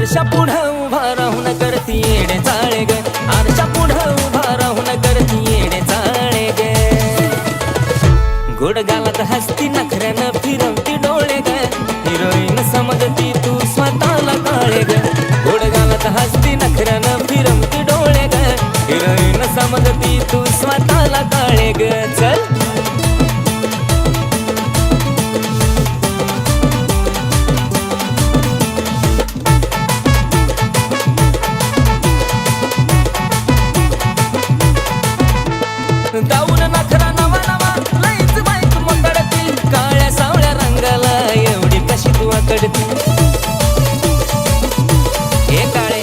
आरशा पुढं उभा राहून करती येडे चाळे ग, आरशा पुढं उभा राहून करती येडे चाळे ग. गोड गालात हसती नखऱ्यानं फिरवती डोळे ग, हिरोईन समजती तू स्वतःला काळे ग. गोड गालात हसती नखऱ्यानं फिरवती डोळे ग, हिरोईन समजती तू स्वतःला काळे ग. चल दाऊन नखरा नवा नवा लईच बाईक मोकळती, काळ्या सावळ्या रंगाला एवढी कशी तू आकडती. हे काळे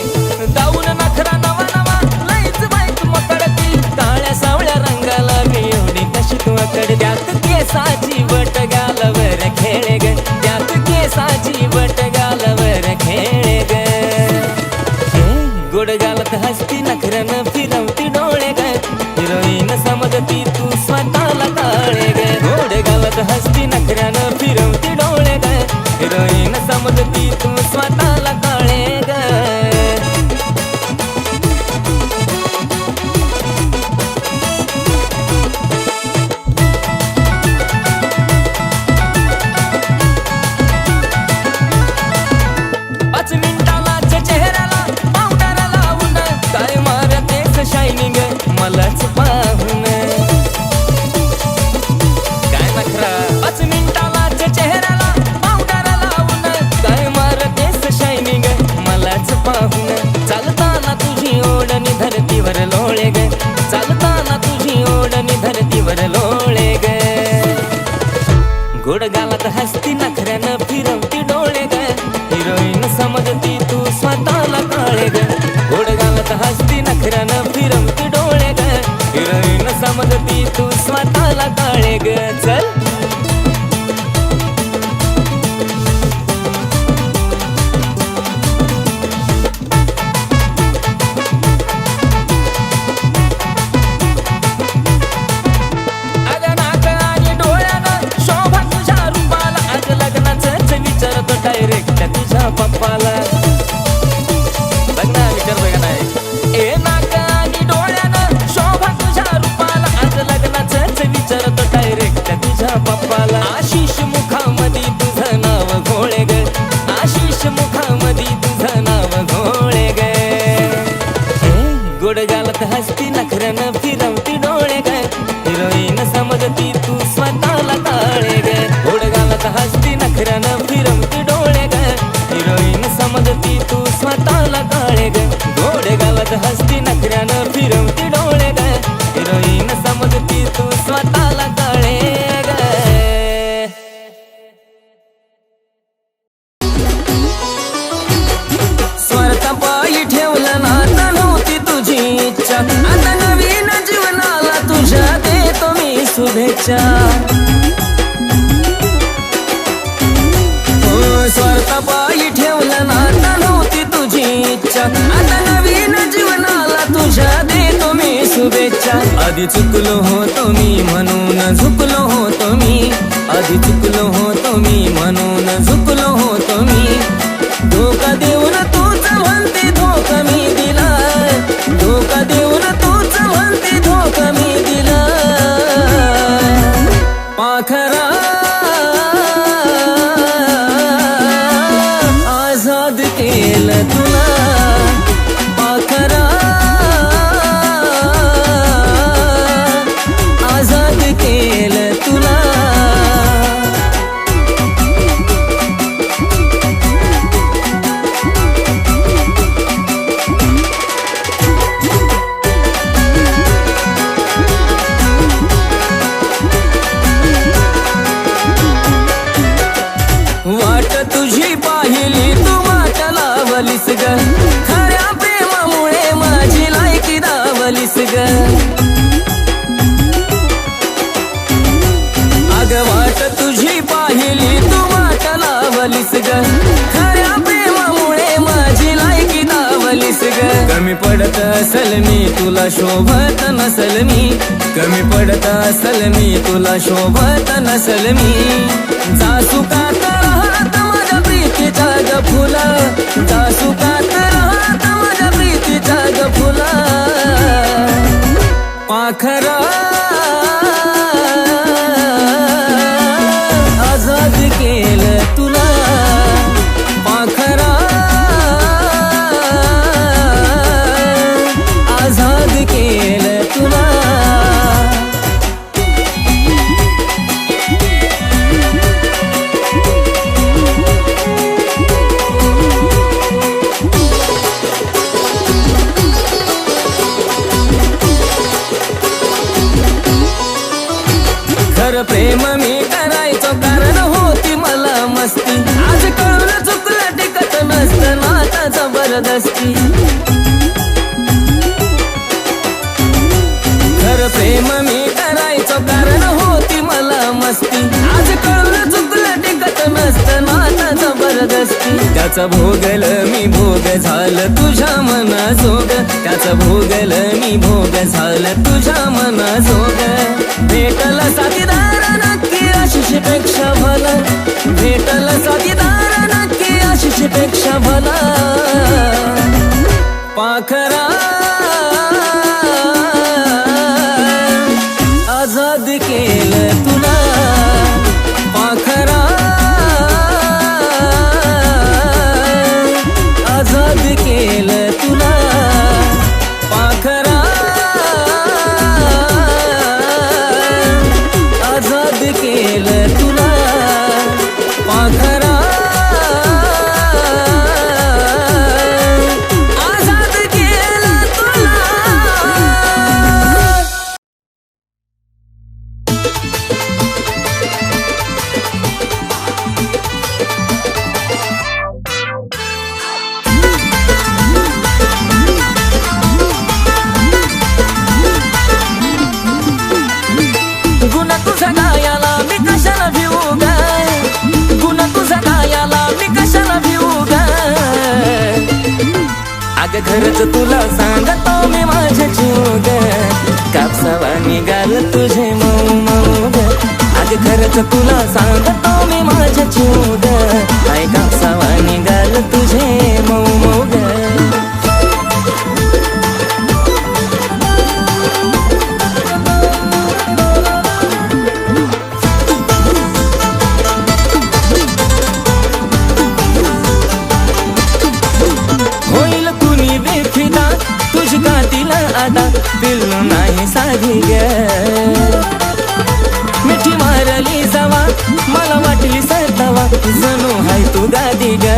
दाऊन नखरा नवा नवा लईच बाईक मोकळती, काळ्या सावळ्या रंगाला एवढी कशी तू आकडती. त्यात केसाची बट गालावर खेळे ग, त्यात केसाची बट गालावर खेळे ग. गोड गालात हसती नखऱ्यानं फिरवती डोळे ग, हिरोईन समजती तू स्वतःला काळे ग. गोड गालात हसती नखऱ्यानं फिरवती डोळे ग, हिरोईन समजती तू स्वतःला काळे ग. पाच मिनिटालाच चेहऱ्याला पावडर लावून काय मारतेस शायनिंग मलाच पाहून. काय नखरा 5 मिनिटालाच चेहऱ्याला पावडर लावून काय मारतेस शायनिंग मलाच पाहून. चालताना तुझी ओढणी धरतीवर लोळे ग, चालताना तुझी ओढणी धरतीवर लोळे ग. गोड गालात हसती नखऱ्यानं फिरवती डोळे ग, हिरोईन समजती तू स्वतःला काळे ग. गोड गालात हसती नखऱ्यानं फिरवती डोळे ग, हिरोईन समजती तू स्वतःला काळे ग. चल अग नाक आणि डोळ्यानं शोभा तुझ्या रूपाला, आज लग्नाचंच विचारतो डायरेक्ट तुझ्या पप्पाला. लग्न विचारतोय का नाही. ए नाक आणि डोळ्यानं शोभा तुझ्या रूपाला, आज लग्नाचंच विचारतो डायरेक्ट तुझ्या पप्पाला. आशिष मुखामध्ये तुझं नाव घोळे ग, आशिष मुखामध्ये तुझं नाव घोळे ग. गोड गालात हसती नखऱ्यानं फिरवती डोळे ग, हिरोईन समजती तू स्वतःला काळे ग. गोड गालात हसती नखऱ्यानं फिरवती डोळे ग, हिरोईन समजती तू स्वतःला काळे ग. गोड गालात हसती नखऱ्यानं फिरवती डोळे ग, हिरोईन समजती तू स्वतःला काळे ग. स्वार्थापायी ठेवलं नातं नव्हती तुझी इच्छा, आता नवीन जीवनाला तुझ्या देतो मी शुभेच्छा. स्वार्थापायी ठेवलं नातं नव्हती तुझी इच्छा, आता नवीन जीवनाला तुझ्या देतो मी शुभेच्छा. आधी चुकलो होतो मी म्हणून झुकलो होतो मी, आधी चुकलो होतो मी म्हणून झुकलो होतो मी. धोका देऊन तूच म्हणते धोका मी दिला, धोका देऊन तूच म्हणते धोका मी दिला. पाखरा आझाद केलं तुला, पाखरा आझाद केलं तुला. वाट तुझी पाहिली तू वाट लावलीस ग, खऱ्या प्रेमामुळे माझी लायकी दावलीस ग. अग वाट तुझी पाहिली तू वाट लावलीस ग, खऱ्या प्रेमामुळे माझी लायकी दावलीस ग. कमी पडत असल मी तुला शोभत नसल मी, कमी पडत असल मी तुला शोभत नसल मी. जासू का तर माझ्या प्रीतीच्या ग फुला, जासू का पाखरा आजाद केलं तुला पाखरा आजाद केलं तुला खरं प्रेम मी करायचो कारण होती मला मस्ती आज कळून चुकलं टिकत नसतं नाता जबरदस्ती खरं प्रेम मी करायचो कारण होती मला मस्ती आज कळून चुकलं टिकत नसतं नाता जबरदस्ती त्याचा भोगल मी भोग झालं तुझ्या मनाजोग त्याचा भोगल मी भोग झालं तुझ्या मनाजोग भेटला साथीदार नक्की आशिषपेक्षा भला भेटला साथीदार नक्की आशिषपेक्षा भला पाखरा आजाद केलं तुला पाखरा आजाद केलं तुला पाखरा आजाद केलं तुला पाखरा आजाद केलं तुला गुन्हा तुझा गायाला मी कशाला भिऊ गाय गुन्हा तुझा गायाला मी कशाला भिऊ गाय अगं खरंच तुला सांगतो मी माझ्या जीव ग कापसावा निघाल तुझे मऊ मऊ ग अगं खरंच तुला सांगतो मी माझ्या जीव ग काय कापसावा निघाल तुझे मऊ मऊ ग होईल कुणी बेफिदा तुझी गातीला आता पिल्लू नाही साधी ग मिठी मारली जावा मला वाटली सरतावा जणू हाय तू गादी ग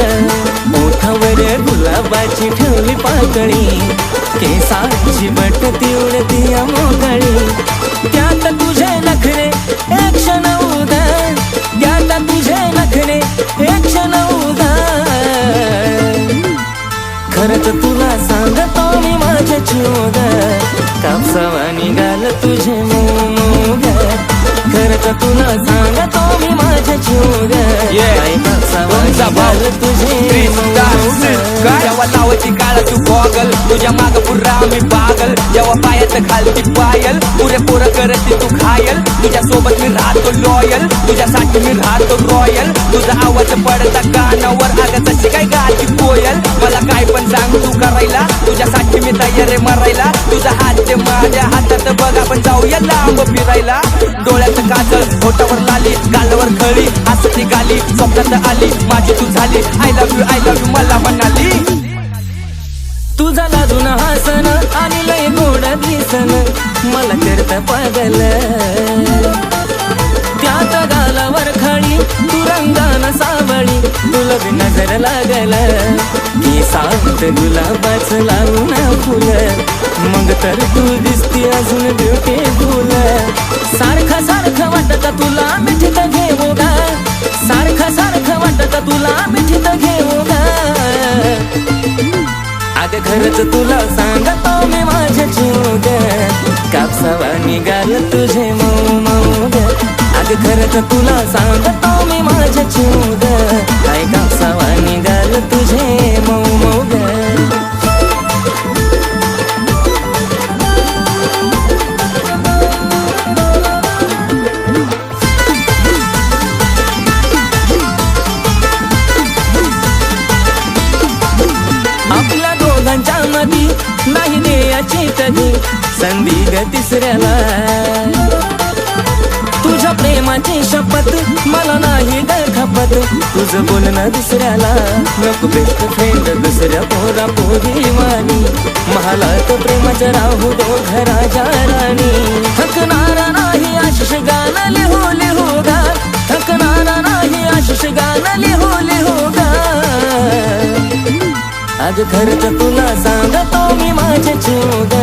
ओठावर गुलाबाची ठेवली पाकळी केसाची बट तिवडती मोकळी त्यात तुझे नखरे एक क्षण उदा त्यात तुझे नखरे एक क्षण उदा खरंच तुला सांगतो मी माझ्या जीव ग कापसावा निघाल तुझे मऊ ग खरंच तुला सांगतो मी माझ्या जीव ग काय कापसावा निघाल तुझे जेव्हा लावायची काळा तू गॉगल तुझ्या माग पुरा मी पागल जेव्हा पायात घालती पायल पुरे पोरं करते तू घायल तुझ्या सोबत मी राहतो लॉयल तुझ्यासाठी मी राहतो रॉयल तुझा आवाज पडता कानावर अगं तशी काय गाती कोयल मला काय पण सांग तू करायला तुझ्यासाठी मी तयार आहे मरायला तुझा हात ते माझ्या हातात बघ आपण जाऊया लांब फिरायला डोळ्यात काजळ होटावर लाली गालावर खळी हसती गाली स्वप्नात आली माझी तू झाली आय लव्ह यू मला म्हणाली तुझा लाजून हसन आणि लय गोड दिसन मला करता पागल त्यात गालावर खळी तू रंगान सावळी तुला बी नजर लागल की सात गुलाबाच लावून फुल मग तर तू दिसती अजून ब्युटीफुल सारखं सारखं वाटत तुला मिठीत घेऊ गा सारखं सारखं वाटत तुला मिठीत घेऊ गा अगं खरंच तुला सांगतो मी माझ्या जीव ग कापसावा निघाल तुझे मऊ मऊ ग अगं खरंच तुला सांगतो मी माझ्या जीव ग काय कापसावा निघाल तुझे मऊ मऊ ग आपल्या दोघांच्या मधी नाही द्यायची कधी संधी ग तिसऱ्याला. तुझ्या प्रेमाची शपथ मला नाही ग खपत, तुझं बोलणं दुसऱ्याला नको बेस्ट फ्रेंड दुसऱ्या पोरा पोरी वाणी. महालात प्रेमाचं राहू दो घराच्या राणी. थकणारा नाही आशिष गाणं लिहू लिहू गा, थकणारा नाही आशिष गाणं लिहू लिहू गा. आज खरंच तुला सांगतो मी माझे चिवग,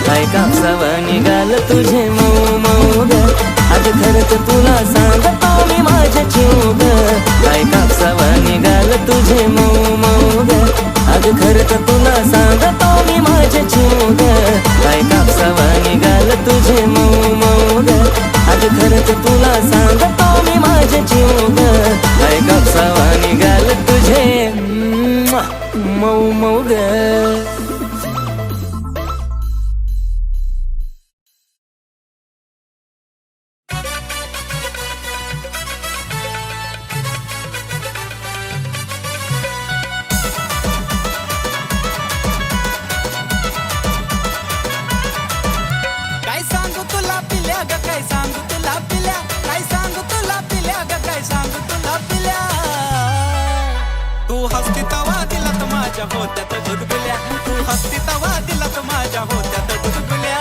काय कापसावा निघाल तुझे मऊ मऊ ग. आज खरंच तुला सांगतो मी माझे चिवग, काय कापसावा निघाल तुझे मऊ मऊ ग. आज खरंच तुला सांगतो मी माझे चिवग, काय कापसावा निघाल तुझे मऊ मऊ ग. आज खरंच तुला सांगतो मी माझे चिवग, काय कापसावा निघाल तुझे मऊ मऊ ग. काय सांगू तुला पिल्या ग, काय सांगू तुला पिल्या, काय सांगू तुला पिल्या ग, काय सांगू तुला पिल्या. तू हसती तवा दिलात माझ्या होत्यात गुदगुल्या, तू हसती तवा दिलात माझ्या होत्यात गुदगुल्या.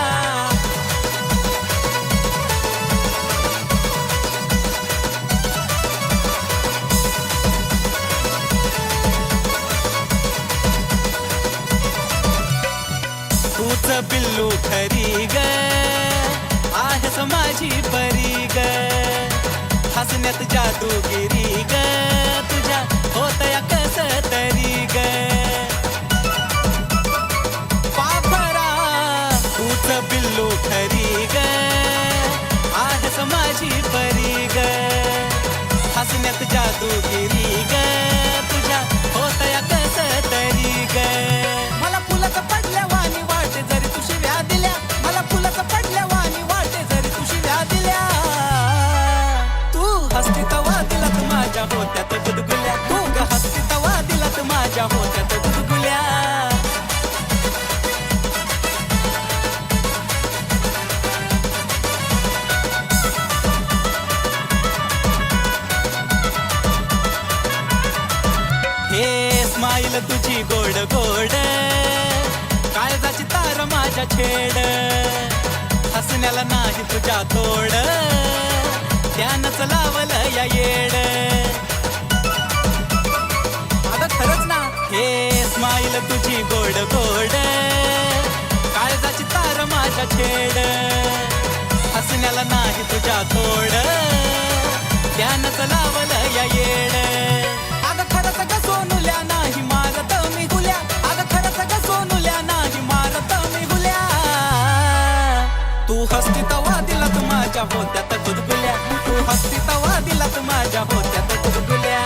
तूच बिल्लू खरी ग, आहेस माझी परी ग. हसण्यात जादूगिरी ग, तुझ्या होतया कस तरी ग. पाखरा तूच बिल्लू खरी ग, आहेस माझी परी ग. हसण्यात जादूगिरी ग, तुझ्या होतया कस तरी ग. मला फुलक पडल्या वाणी वाटे जरी तू शिव्या दिल्या, मला फुलक पडल्या वाणी वाटे जरी तू शिव्या दिल्या. तू हसती तवा दिलात माझ्या होत्यात गुदगुल्या, तू ग हसती तवा दिलात माझ्या होत्यात गुदगुल्या. हे स्माईल तुझी गोड गोड, काळजाची तार माझ्या छेड. हसण्याला नाही तुझ्या तोड, त्यानंच लावलं या येड. अगं खरंच ना. हे स्माईल तुझी गोड गोड, काळजाची तार माझ्या छेड. हसण्याला नाही तुझ्या तोड, त्यानंच लावलं या येड. अगं खरंच ग सोनुल्या नाही मारत मी हुल्या, अगं खरंच ग सोनुल्या नाही मारत मी हुल्या. तू हसती तवा दिलात माझ्या होत्यात गुदगुल्या, तू हसती तवा दिलात माझ्या होत्यात गुदगुल्या.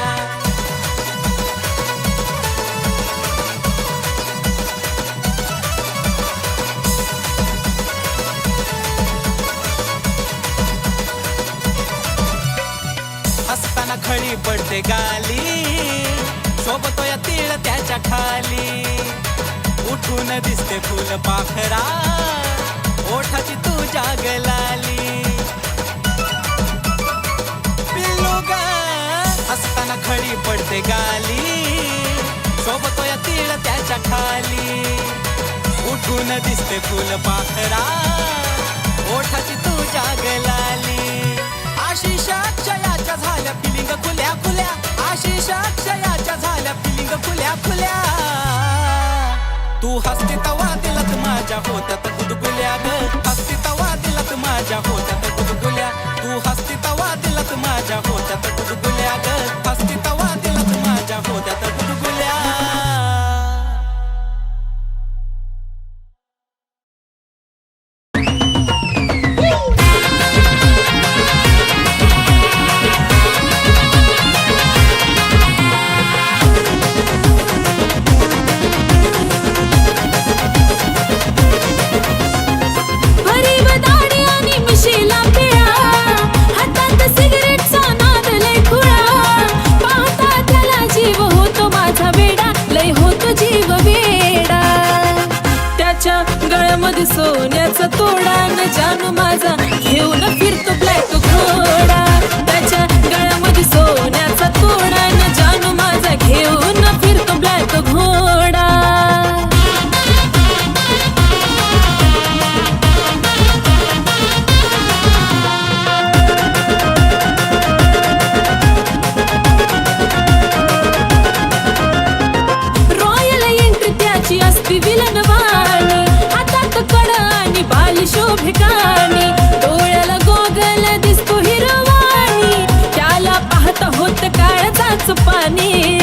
हसताना खळी पडते गाली, सोबतो या तीळ त्याच्या खाली. उठून दिसते फुल पाखरा, ओठाची तुझ्या गलाली. पिल्लू ग हसताना खळी पडते गाली, सोबतो या तीळ त्याच्या खाली. उठून दिसते फुल पाखरा, ओठाची तुझ्या गलाली. आशिष अक्षयाच्या झाल्या फिलिंग खुल्या खुल्या, आशिष अक्षयाच्या झाल्या फिलिंग खुल्या खुल्या. तू हसती तवा दिलात माझ्या होत्यात गुदगुल्या ग, हसती तवा दिलात माझ्या होत्यात गुदगुल्या. तू हसती तवा दिलात माझ्या होत्यात गुदगुल्या ग, हसती तवा दिलात माझ्या होत्यात गुदगुल्या. गळ्यामध्ये सोन्याचा तोडा न जानू माझा घेऊन फिरतो ब्लॅक घोडा. त्याच्या गळ्यामध्ये सोन्याचा तोडा न जानू माझा घेऊन फिरतो ब्लॅक घोडा. रॉयल एंट्री त्याची असती विलनवाणी, हातात कड आणि बाली शोभिकानी, डोळ्याला गोगल दिसतो हिरवाणी, त्याला पाहता होत काळजाच पाणी.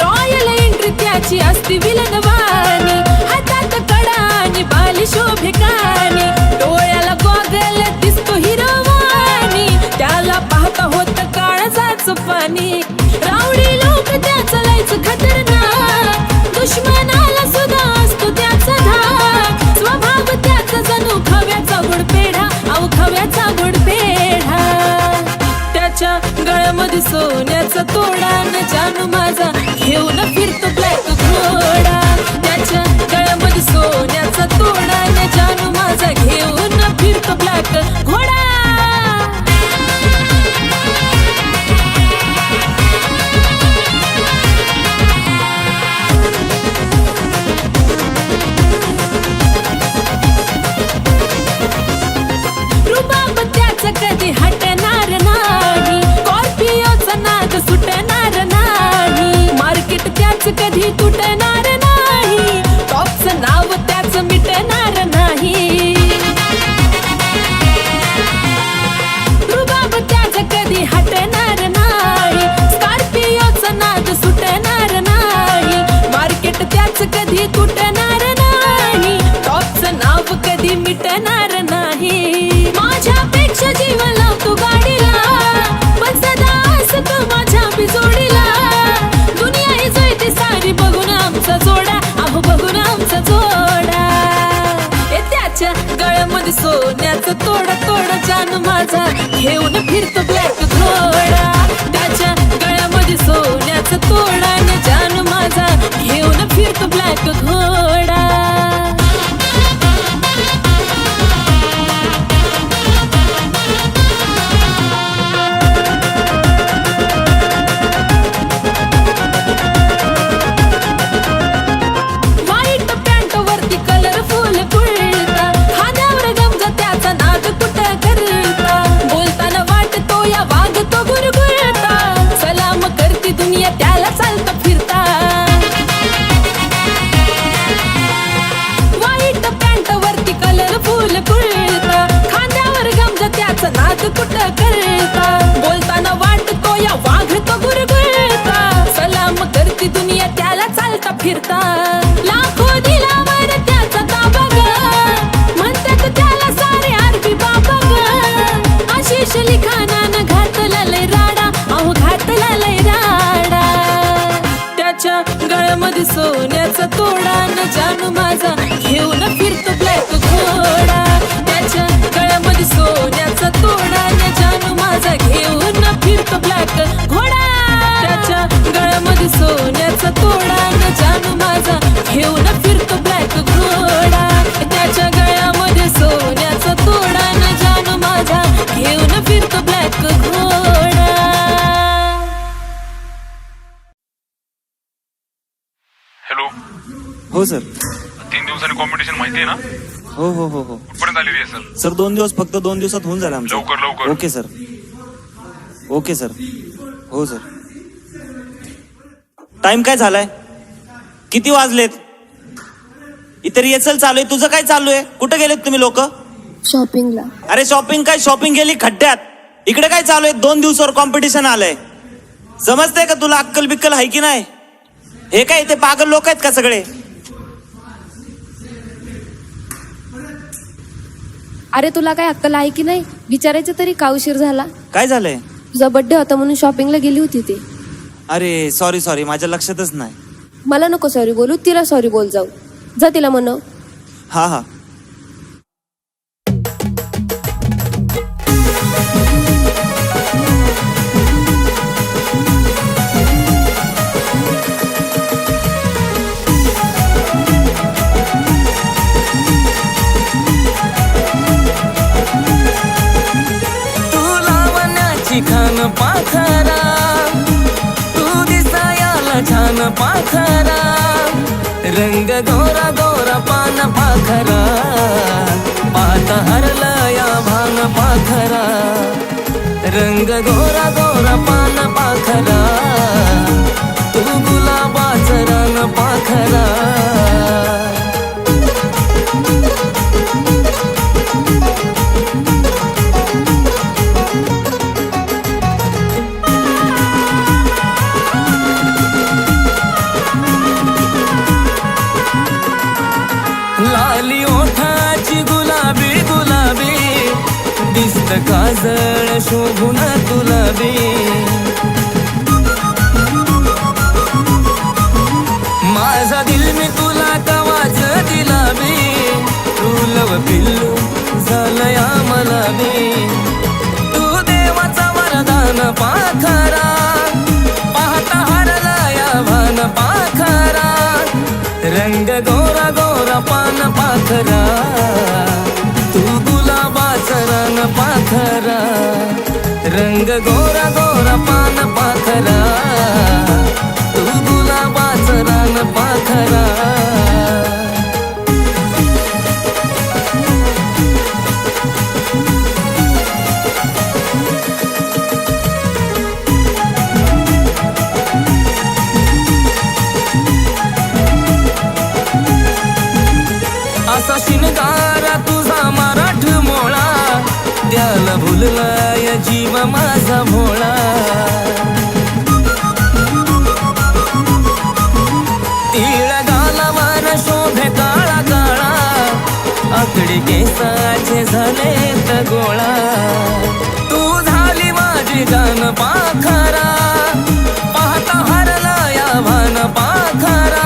रॉयल एंट्री त्याची असती विलनवाणी, हातात कड आणि बाली शोभिकानी, डोळ्याला गोगल दिसतो हिरवाणी, त्याला पाहता होत काळजाच पाणी. रावडी लोक त्याचा लयच खतरनाक, दुश्मनाला सुद्धा असतो त्याचा धाक, स्वभाव त्याचा जणू खव्याचा गुडपेढा, अहो खव्याचा गुडपेढा. त्याच्या गळ्यामध्ये सोन्याचा तोडा न जानू माझा घेऊन फिरतो ब्लॅक घोडा. त्याच्या गळ्यामध्ये सोन्याचा तोडा न जानू माझा घेऊन फिरतो ब्लॅक घोडा. रुबाब त्याचा कधी हटणार नाही, स्कॉर्पिओचा नाद सुटणार नाही, मार्केट त्याच कधी तुटणार नाही, टॉपचं नाव त्याच मिटणार नाही. रुबाब त्याचा कधी हटणार नाही, स्कॉर्पिओचा नाद सुटणार नाही, मार्केट त्याच कधी तुटणार नाही, टॉपचं नाव कधी मिटणार नाही. माझ्यापेक्षा जीव लावतो गाडीला, पण सदा असतो माझ्या बिजोडीला, दुनिया ही जळते सारी बघून आमचा जोडा, अहो बघून आमचा जोडा. त्याच्या गळ्यामध्ये सोन्याचा तोडा तोडा जानू माझा घेऊन फिरतो ब्लॅक घोडा. त्याच्या गळ्यामध्ये सोन्याचा तोडा न जानू माझा घेऊन फिरतो ब्लॅक घोडा. व्हाईट पॅन्ट वरती कलरफुल कुर्ता, खांद्यावर गमजा त्याचा नाद कुठं करता, बोलताना वाटतो या वागतो गुरगुरता, सलाम करती दुनिया त्याला चालता फिरता. व्हाईट पॅन्ट वरती कलरफुल कुर्ता, खांद्यावर गमजा त्याचा नाद कुठं करता, बोलताना वाटतो या वागतो गुरगुरता, सलाम करती दुनिया त्याला चालता फिरता. लाखो दिलावर त्याचा ताबा ग, म्हणतात त्याला सारे आरबी बाबा ग, आशिष लिखाणानं घातला लय राडा, अहो घातला लय राडा. त्याच्या गळ्यामध्ये सोन्याचा तोडा न जानू माझा घेऊन फिरतो ब्लॅक घोडा. त्याच्या गळ्यामध्ये सोन्याचा तोडा न जानू माझा घेऊन फिरतो ब्लॅक घोडा. त्याच्या गळ्यामध्ये सोन्याचा तोडा न जानू माझा घेऊन फिरतो ब्लॅक घोडा. त्याच्या गळ्यामध्ये सोन्याचा तोडा न जानू माझा घेऊन फिरतो ब्लॅक घोडा. हॅलो. हो सर. 3 दिवसांनी कॉम्पिटिशन माहिती आहे ना? हो हो हो हो कुठपर्यंत आली रिहर्सल? सर 2 दिवस, फक्त 2 दिवसात होऊन जाईल आमचं. लवकर लवकर. Okay sir. Okay sir. हो सर. टाइम काय झालाय? किती वाजलेत? इतर रिहर्सल चालू आहे. तुझं काय चालू आहे? कुठे गेलेत तुम्ही लोक? शॉपिंगला. अरे शॉपिंग काय, शॉपिंग गेली खड्ड्यात. इकडे काय चालू आहे? 2 दिवसावर कॉम्पिटिशन आलंय. समजतंय का तुला? अक्कल बिक्कल आहे की नाही? हे काय ते पागल लोक आहेत का सगळे? अरे तुला काय अक्कल आहे की नाही? विचारायचं तरी का उशीर झाला? काय झालंय? तुझा बर्थडे होता म्हणून शॉपिंगला गेली होती ती. अरे सॉरी, माझ्या लक्षातच नाही. मला नको सॉरी बोलू, तिला सॉरी बोल जाऊ. जा तिला म्हणव. हा हा. छान पाखरा रंग गोरा गोरा पान पाखरा पाहता हरला या भान पाखरा रंग गोरा गोरा पान पाखरा तू गुलाबाचं रान पाखरा लाली ओठाची गुलाबी गुलाबी दिसत काजळ शोभून तुलाबी माझा दिल मी तुला कवाच दिला बी तुलव पिल्लू झालया मला बी तू देवाचा वरदान पाखरा पाहता हरला या भान पाखरा रंग गोरा गोरा पान पाखरा तू गुलाबाचं रान पाखरा रंग गोरा गोरा पान पाखरा तू गुलाबाचं रान पाखरा असा शिनगारा तुझा मराठ मोळा त्याला भुललाय जीव माझा भोळा तिळ गालावर शोभे काळा काळा आकडी केसाचे झालेत गोळा तू झाली माझी जान पाखरा पाहता हरला या भान पाखरा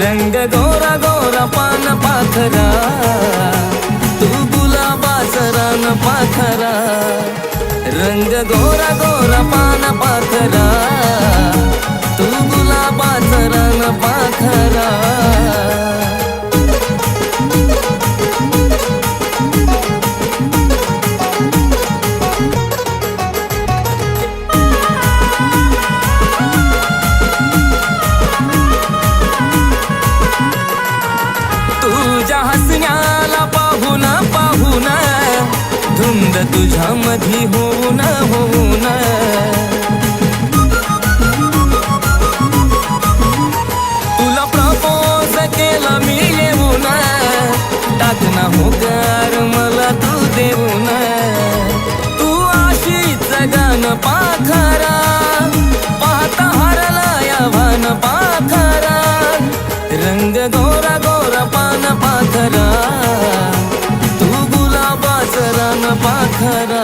रंग गोरा गोरा पान पाखरा तू गुलाबाचं रान पाखरा रंग गोरा गोरा पान पाखरा तू गुलाबाचं रान पाखरा तुझ्या हसण्याला पाहून पाहून धुंद तुझ्या मधी होऊन होऊन तुला प्रपोज केलं मी येऊन टाकना होकार मला तू देऊन तू अशीच गान पाखरा पाहता हरला या भान पाखरा रंग गोरा गोरा पान पाखरा तू गुलाबाचं रान पाखरा